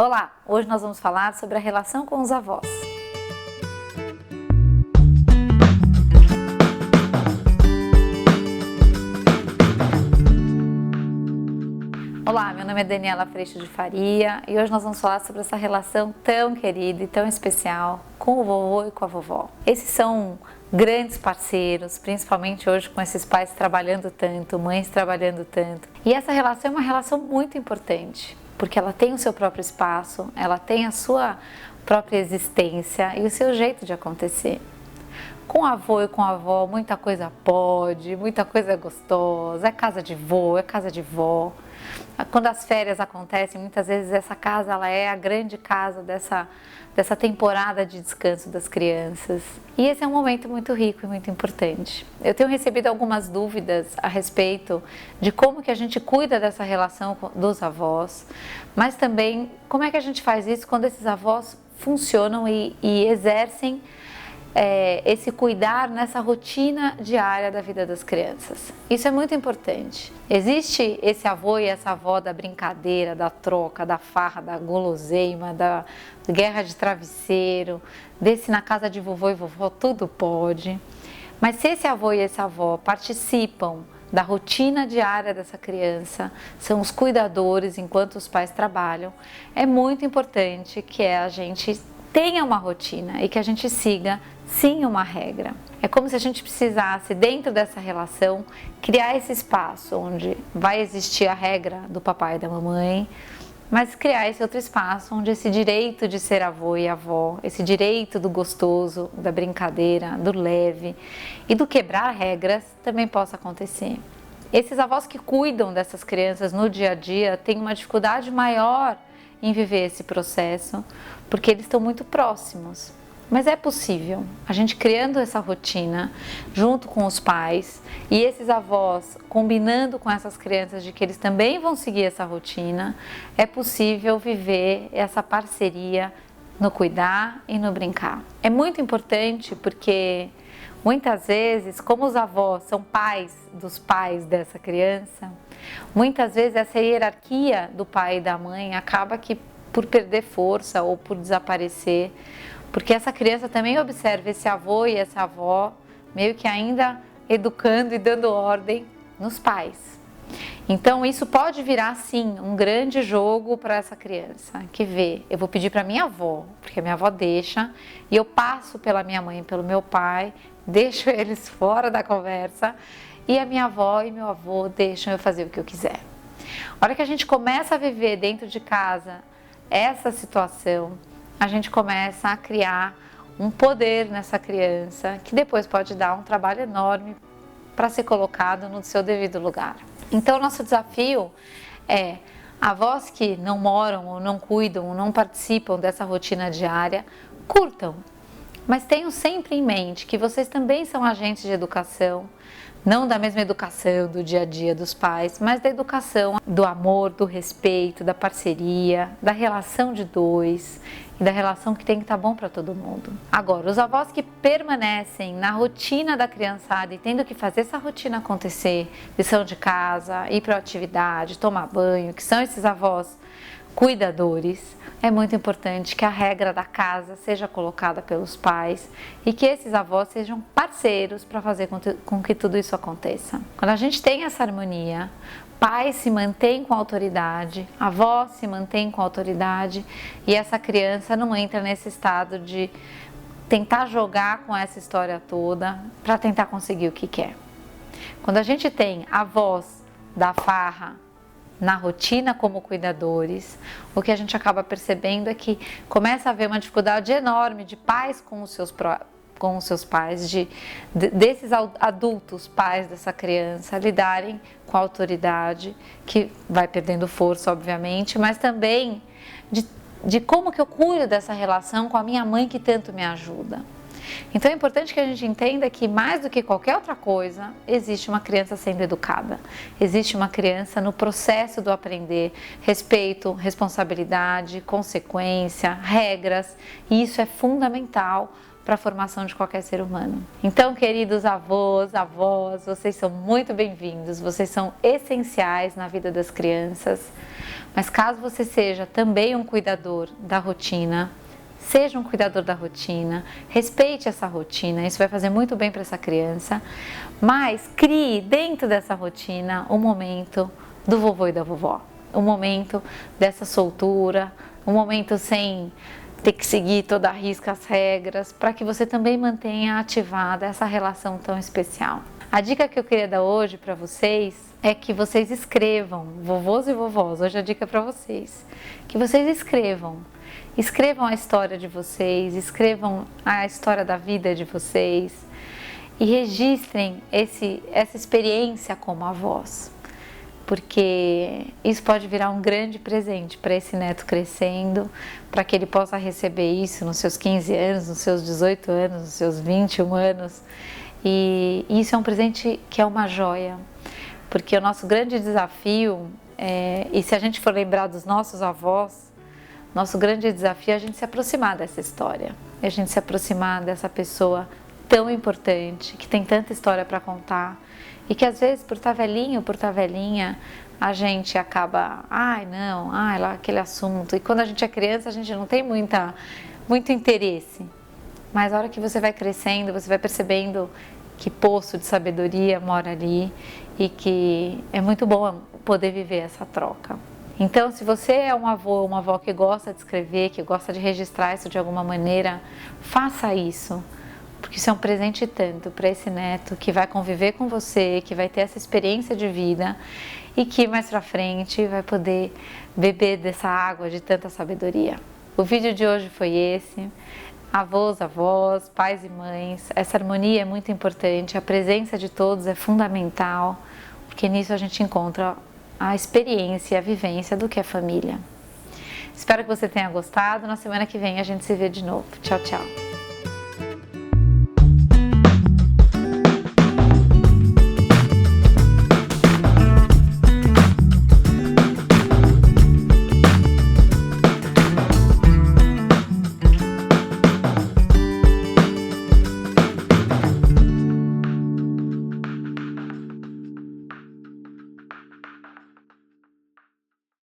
Olá, hoje nós vamos falar sobre a relação com os avós. Olá, meu nome é Daniela Freixo de Faria e hoje nós vamos falar sobre essa relação tão querida e tão especial com o vovô e com a vovó. Esses são grandes parceiros, principalmente hoje com esses pais trabalhando tanto, mães trabalhando tanto. E essa relação é uma relação muito importante, porque ela tem o seu próprio espaço, ela tem a sua própria existência e o seu jeito de acontecer. Com o avô e com a avó, muita coisa pode, muita coisa é gostosa, é casa de vô, é casa de vó. Quando as férias acontecem, muitas vezes essa casa ela é a grande casa dessa temporada de descanso das crianças. E esse é um momento muito rico e muito importante. Eu tenho recebido algumas dúvidas a respeito de como que a gente cuida dessa relação dos avós, mas também como é que a gente faz isso quando esses avós funcionam e exercem esse cuidar nessa rotina diária da vida das crianças. Isso é muito importante. Existe esse avô e essa avó da brincadeira, da troca, da farra, da guloseima, da guerra de travesseiro, desse na casa de vovô e vovó tudo pode. Mas se esse avô e essa avó participam da rotina diária dessa criança, são os cuidadores enquanto os pais trabalham, é muito importante que a gente tenha uma rotina e que a gente siga sim uma regra. É como se a gente precisasse, dentro dessa relação, criar esse espaço onde vai existir a regra do papai e da mamãe, mas criar esse outro espaço onde esse direito de ser avô e avó, esse direito do gostoso, da brincadeira, do leve e do quebrar regras também possa acontecer. Esses avós que cuidam dessas crianças no dia a dia têm uma dificuldade maior em viver esse processo, porque eles estão muito próximos. Mas é possível, a gente criando essa rotina junto com os pais e esses avós combinando com essas crianças de que eles também vão seguir essa rotina, é possível viver essa parceria no cuidar e no brincar. É muito importante porque muitas vezes, como os avós são pais dos pais dessa criança, muitas vezes essa hierarquia do pai e da mãe acaba que por perder força ou por desaparecer, porque essa criança também observa esse avô e essa avó meio que ainda educando e dando ordem nos pais. Então isso pode virar sim um grande jogo para essa criança que vê, eu vou pedir para minha avó, porque a minha avó deixa, e eu passo pela minha mãe e pelo meu pai, deixo eles fora da conversa, e a minha avó e meu avô deixam eu fazer o que eu quiser. A hora que a gente começa a viver dentro de casa essa situação, a gente começa a criar um poder nessa criança que depois pode dar um trabalho enorme para ser colocado no seu devido lugar. Então, o nosso desafio é avós que não moram ou não cuidam ou não participam dessa rotina diária, curtam, mas tenham sempre em mente que vocês também são agentes de educação, não da mesma educação do dia a dia dos pais, mas da educação do amor, do respeito, da parceria, da relação de dois e da relação que tem que estar bom para todo mundo. Agora, os avós que permanecem na rotina da criançada e tendo que fazer essa rotina acontecer, lição de casa, ir para a atividade, tomar banho, que são esses avós cuidadores, é muito importante que a regra da casa seja colocada pelos pais e que esses avós sejam parceiros para fazer com que tudo isso aconteça. Quando a gente tem essa harmonia, pai se mantém com autoridade, avó se mantém com autoridade e essa criança não entra nesse estado de tentar jogar com essa história toda para tentar conseguir o que quer. Quando a gente tem avós da farra na rotina como cuidadores, o que a gente acaba percebendo é que começa a haver uma dificuldade enorme de pais com os seus pais, desses adultos pais dessa criança lidarem com a autoridade, que vai perdendo força, obviamente, mas também de como que eu cuido dessa relação com a minha mãe que tanto me ajuda. Então é importante que a gente entenda que mais do que qualquer outra coisa, existe uma criança sendo educada, existe uma criança no processo do aprender, respeito, responsabilidade, consequência, regras, e isso é fundamental para a formação de qualquer ser humano. Então, queridos avós, avós, vocês são muito bem-vindos, vocês são essenciais na vida das crianças. Mas caso você seja também um cuidador da rotina, seja um cuidador da rotina, respeite essa rotina, isso vai fazer muito bem para essa criança, mas crie dentro dessa rotina o momento do vovô e da vovó, o momento dessa soltura, um momento sem ter que seguir toda a risca as regras, para que você também mantenha ativada essa relação tão especial. A dica que eu queria dar hoje para vocês é que vocês escrevam, vovôs e vovós, hoje a dica é para vocês, que vocês escrevam a história de vocês, escrevam a história da vida de vocês e registrem essa experiência como avós, porque isso pode virar um grande presente para esse neto crescendo, para que ele possa receber isso nos seus 15 anos, nos seus 18 anos, nos seus 21 anos. E isso é um presente que é uma joia, porque o nosso grande desafio, e se a gente for lembrar dos nossos avós, nosso grande desafio é a gente se aproximar dessa história, é a gente se aproximar dessa pessoa tão importante, que tem tanta história para contar, e que às vezes por estar velhinho, por estar velhinha, a gente acaba, lá aquele assunto, e quando a gente é criança a gente não tem muito interesse. Mas a hora que você vai crescendo, você vai percebendo que poço de sabedoria mora ali e que é muito bom poder viver essa troca. Então, se você é um avô ou uma avó que gosta de escrever, que gosta de registrar isso de alguma maneira, faça isso, porque isso é um presente tanto para esse neto que vai conviver com você, que vai ter essa experiência de vida e que mais pra frente vai poder beber dessa água de tanta sabedoria. O vídeo de hoje foi esse. Avós, avós, pais e mães, essa harmonia é muito importante, a presença de todos é fundamental, porque nisso a gente encontra a experiência e a vivência do que é família. Espero que você tenha gostado, na semana que vem a gente se vê de novo. Tchau, tchau!